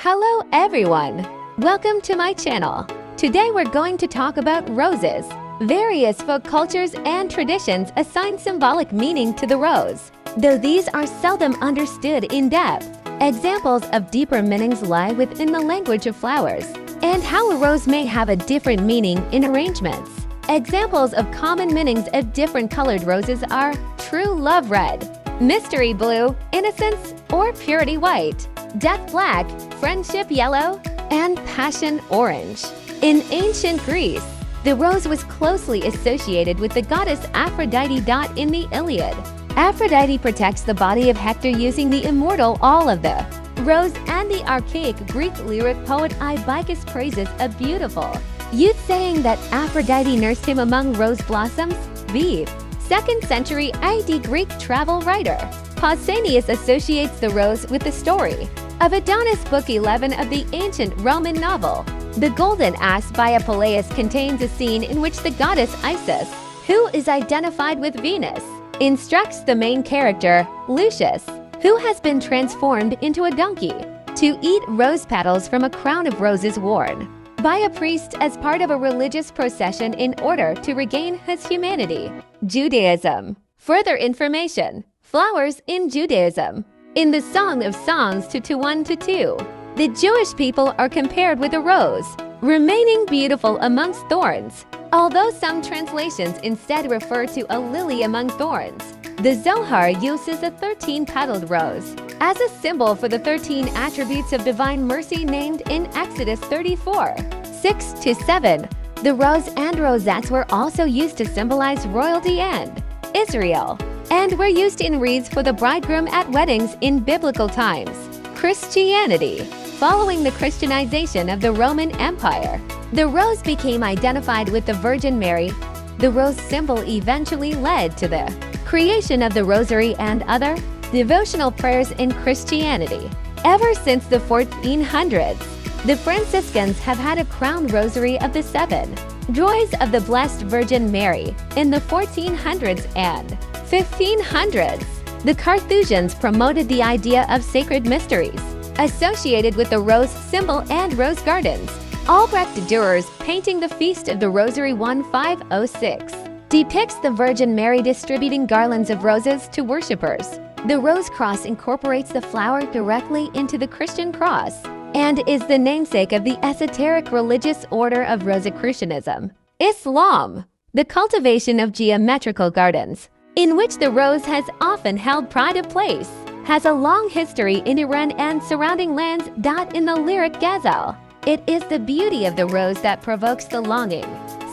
Hello everyone! Welcome to my channel. Today we're going to talk about roses. Various folk cultures and traditions assign symbolic meaning to the rose, though these are seldom understood in depth. Examples of deeper meanings lie within the language of flowers, and how a rose may have a different meaning in arrangements. Examples of common meanings of different colored roses are true love red, mystery blue, innocence or purity white, death black, friendship yellow, and passion orange. In ancient Greece, the rose was closely associated with the goddess Aphrodite. In the Iliad, Aphrodite protects the body of Hector using the immortal all of the rose, and the archaic Greek lyric poet Ibycus praises a beautiful youth, saying that Aphrodite nursed him among rose blossoms. Vive. 2nd century AD Greek travel writer Pausanias associates the rose with the story of Adonis. Book 11 of the ancient Roman novel The Golden Ass by Apuleius contains a scene in which the goddess Isis, who is identified with Venus, instructs the main character, Lucius, who has been transformed into a donkey, to eat rose petals from a crown of roses worn by a priest as part of a religious procession in order to regain his humanity. Judaism. Further information. Flowers in Judaism. In the Song of Songs 2:1-2, the Jewish people are compared with a rose, remaining beautiful amongst thorns, although some translations instead refer to a lily among thorns. The Zohar uses a 13-petaled rose as a symbol for the 13 attributes of divine mercy named in Exodus 34:6-7. The rose and rosettes were also used to symbolize royalty and Israel, and were used in wreaths for the bridegroom at weddings in biblical times. Christianity. Following the Christianization of the Roman Empire, the rose became identified with the Virgin Mary. The rose symbol eventually led to the creation of the rosary and other devotional prayers in Christianity. Ever since the 1400s, the Franciscans have had a crown rosary of the 7 joys of the Blessed Virgin Mary. In the 1400s and 1500s, the Carthusians promoted the idea of sacred mysteries associated with the rose symbol and rose gardens. Albrecht Dürer's painting The Feast of the Rosary 1506 depicts the Virgin Mary distributing garlands of roses to worshippers. The rose cross incorporates the flower directly into the Christian cross and is the namesake of the esoteric religious order of Rosicrucianism. Islam. The cultivation of geometrical gardens, in which the rose has often held pride of place, has a long history in Iran and surrounding lands. In the lyric Ghazal, it is the beauty of the rose that provokes the longing.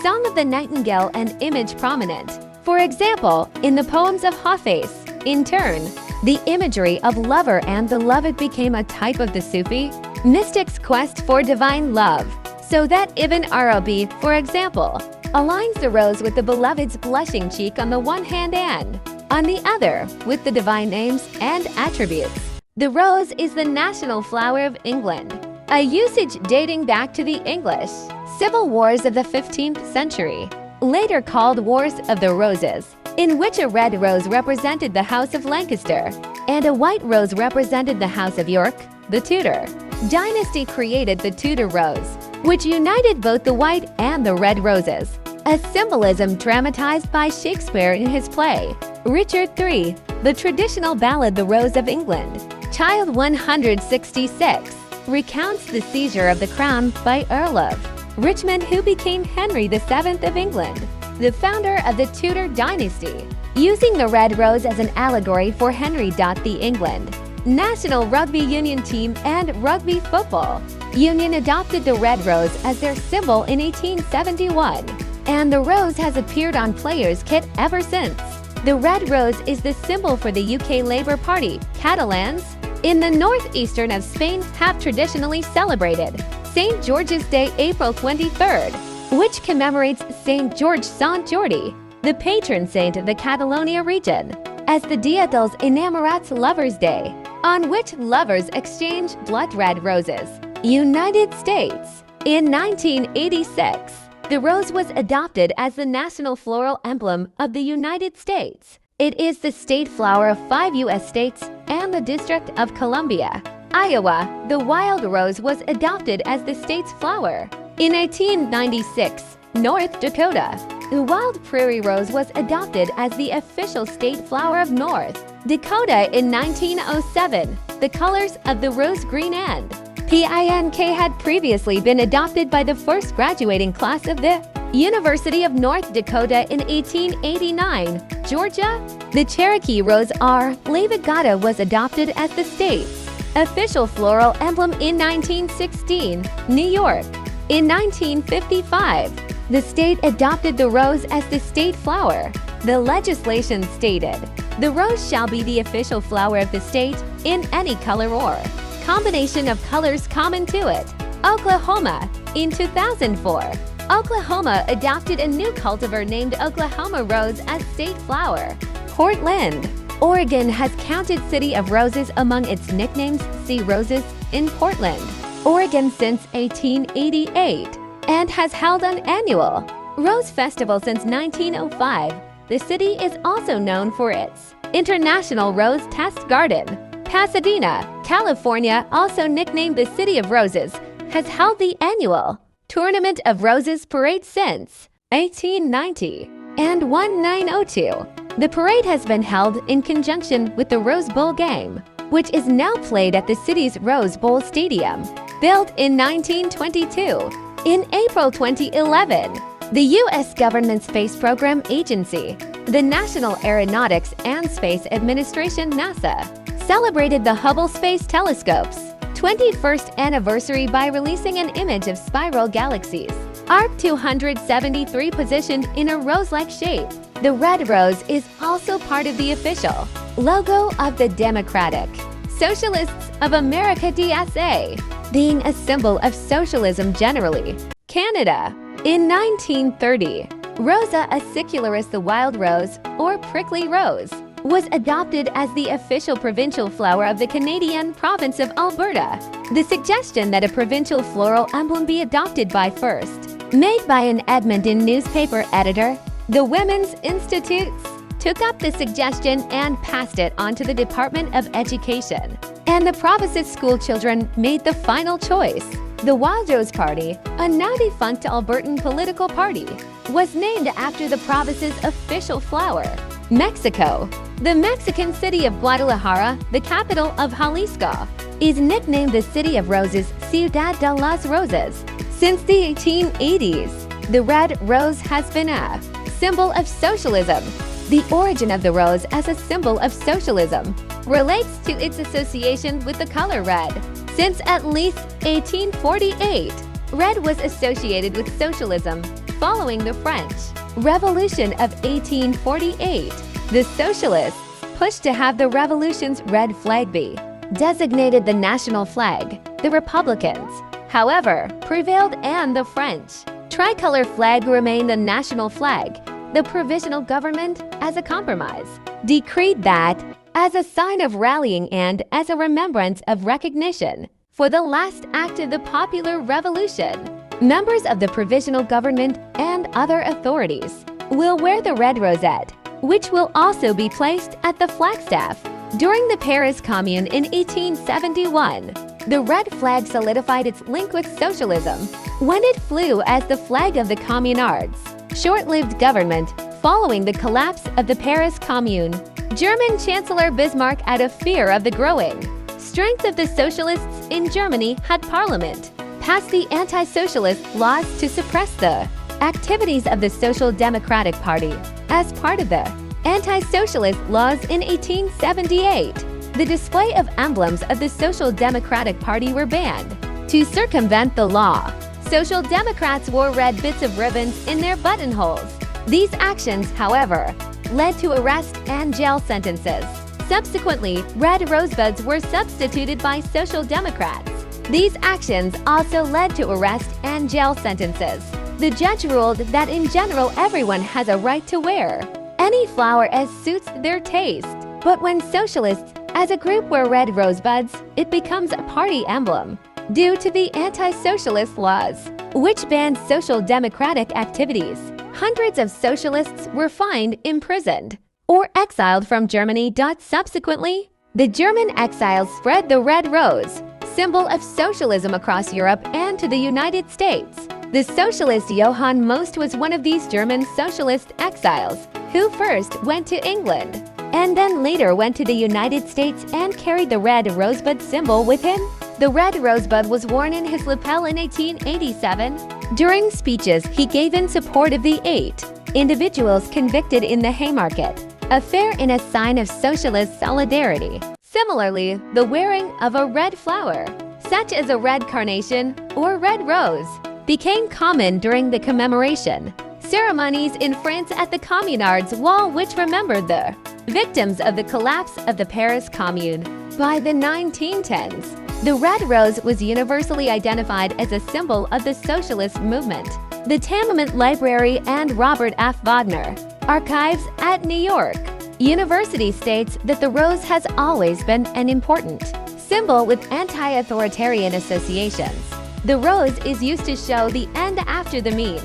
Song of the Nightingale, an image prominent, for example, in the poems of Hafiz. In turn, the imagery of lover and beloved became a type of the Sufi mystic's quest for divine love, so that Ibn Arabi, for example, aligns the rose with the beloved's blushing cheek on the one hand and, on the other, with the divine names and attributes. The rose is the national flower of England, a usage dating back to the English Civil Wars of the 15th century, later called Wars of the Roses, in which a red rose represented the House of Lancaster and a white rose represented the House of York. The Tudor dynasty created the Tudor rose, which united both the white and the red roses, a symbolism dramatized by Shakespeare in his play Richard III. The traditional ballad The Rose of England, Child 166, recounts the seizure of the crown by Earl of Richmond, who became Henry VII of England, the founder of the Tudor dynasty, using the red rose as an allegory for Henry. The England national rugby union team and rugby football union adopted the red rose as their symbol in 1871, and the rose has appeared on players' kit ever since. The red rose is the symbol for the UK Labour Party. Catalans, in the northeastern of Spain, have traditionally celebrated St. George's Day, April 23rd, which commemorates St. George Sant Jordi, the patron saint of the Catalonia region, as the Dia dels Enamorats Lovers' Day, on which lovers exchange blood red roses. United States. In 1986, the rose was adopted as the national floral emblem of the United States. It is the state flower of 5 U.S. states and the District of Columbia. Iowa, the wild rose was adopted as the state's flower. In 1896, North Dakota, the wild prairie rose was adopted as the official state flower of North Dakota. In 1907, the colors of the rose green and pink had previously been adopted by the first graduating class of the University of North Dakota in 1889. Georgia, the Cherokee Rose R. Levigata was adopted as the state's official floral emblem in 1916. New York, in 1955, the state adopted the rose as the state flower. The legislation stated, "The rose shall be the official flower of the state in any color or combination of colors common to it." Oklahoma, in 2004, Oklahoma adopted a new cultivar named Oklahoma Rose as state flower. Portland, Oregon has counted City of Roses among its nicknames. See Roses in Portland, Oregon since 1888 and has held an annual Rose Festival since 1905. The city is also known for its International Rose Test Garden. Pasadena, California, also nicknamed the City of Roses, has held the annual Tournament of Roses parade since 1890 and 1902. The parade has been held in conjunction with the Rose Bowl game, which is now played at the city's Rose Bowl Stadium, built in 1922. In April 2011, the U.S. government space program agency, the National Aeronautics and Space Administration (NASA), celebrated the Hubble Space Telescope's 21st anniversary by releasing an image of spiral galaxies, ARC 273, positioned in a rose-like shape. The red rose is also part of the official logo of the Democratic Socialists of America (DSA), being a symbol of socialism generally. Canada, in 1930, Rosa acicularis, the wild rose or prickly rose, was adopted as the official provincial flower of the Canadian province of Alberta. The suggestion that a provincial floral emblem be adopted by first, made by an Edmonton newspaper editor, the Women's Institutes, took up the suggestion and passed it on to the Department of Education. And the province's school children made the final choice. The Wild Rose Party, a now defunct Albertan political party, was named after the province's official flower. Mexico, the Mexican city of Guadalajara, the capital of Jalisco, is nicknamed the City of Roses, Ciudad de las Rosas. Since the 1880s, the red rose has been a symbol of socialism. The origin of the rose as a symbol of socialism relates to its association with the color red. Since at least 1848, red was associated with socialism. Following the French Revolution of 1848, the socialists pushed to have the revolution's red flag be designated the national flag. The Republicans, however, prevailed and the French tricolor flag remained the national flag. The provisional government, as a compromise, decreed that, as a sign of rallying and as a remembrance of recognition for the last act of the popular revolution, members of the provisional government and other authorities will wear the red rosette, which will also be placed at the flagstaff. During the Paris Commune in 1871, the red flag solidified its link with socialism when it flew as the flag of the Communards' short-lived government following the collapse of the Paris Commune. German Chancellor Bismarck, out of fear of the growing strength of the socialists in Germany, had Parliament pass the anti-socialist laws to suppress the activities of the Social Democratic Party. As part of the anti-socialist laws in 1878, the display of emblems of the Social Democratic Party were banned. To circumvent the law, Social Democrats wore red bits of ribbons in their buttonholes. These actions, however, led to arrest and jail sentences. Subsequently, red rosebuds were substituted by Social Democrats. These actions also led to arrest and jail sentences. The judge ruled that in general everyone has a right to wear any flower as suits their taste. But when socialists as a group wear red rosebuds, it becomes a party emblem. Due to the anti-socialist laws, which banned social democratic activities, hundreds of socialists were fined, imprisoned, or exiled from Germany. Subsequently, The German exiles spread the red rose, symbol of socialism, across Europe and to the United States. The socialist Johann Most was one of these German socialist exiles who first went to England and then later went to the United States and carried the red rosebud symbol with him. The red rosebud was worn in his lapel in 1887. During speeches he gave in support of the 8 individuals convicted in the Haymarket affair in a sign of socialist solidarity. Similarly, the wearing of a red flower, such as a red carnation or red rose, became common during the commemoration ceremonies in France at the Communards Wall, which remembered the victims of the collapse of the Paris Commune. By the 1910s, the red rose was universally identified as a symbol of the socialist movement. The Tamiment Library and Robert F. Wagner Archives at New York University states that the rose has always been an important symbol with anti-authoritarian associations. The rose is used to show the end after the means,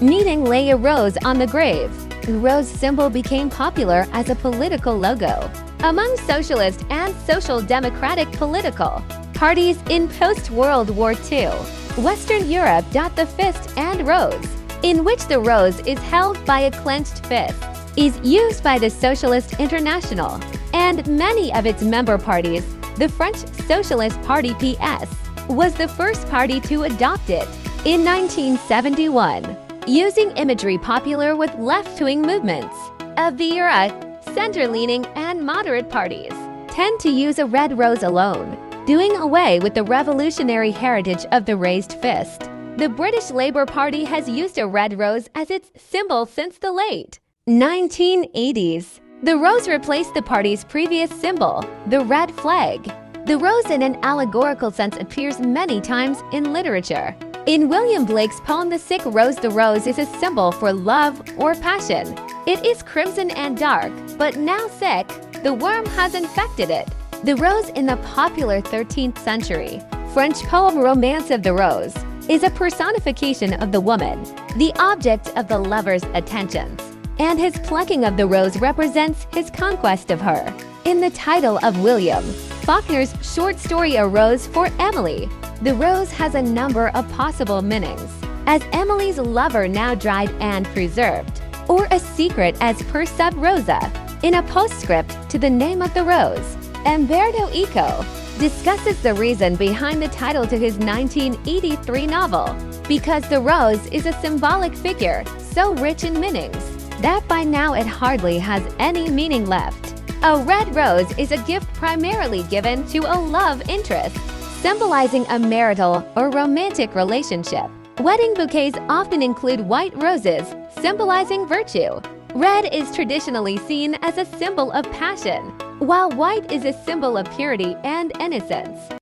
meaning lay a rose on the grave. The rose symbol became popular as a political logo among socialist and social democratic political parties in post-World War II Western Europe. The fist and rose, in which the rose is held by a clenched fist, is used by the Socialist International and many of its member parties. The French Socialist Party (PS) was the first party to adopt it in 1971, using imagery popular with left-wing movements of the era. Center-leaning and moderate parties tend to use a red rose alone, doing away with the revolutionary heritage of the raised fist. The British Labour Party has used a red rose as its symbol since the late 1980s. The rose replaced the party's previous symbol, the red flag. The rose in an allegorical sense appears many times in literature. In William Blake's poem The Sick Rose, the rose is a symbol for love or passion. It is crimson and dark, but now sick, the worm has infected it. The rose in the popular 13th century French poem Romance of the Rose is a personification of the woman, the object of the lover's attentions, and his plucking of the rose represents his conquest of her. In the title of William Faulkner's short story A Rose for Emily, the rose has a number of possible meanings, as Emily's lover now dried and preserved, or a secret as per sub rosa. In a postscript to the name of the rose, Umberto Eco discusses the reason behind the title to his 1983 novel, because the rose is a symbolic figure so rich in meanings that by now it hardly has any meaning left. A red rose is a gift primarily given to a love interest, symbolizing a marital or romantic relationship. Wedding bouquets often include white roses, symbolizing virtue. Red is traditionally seen as a symbol of passion, while white is a symbol of purity and innocence.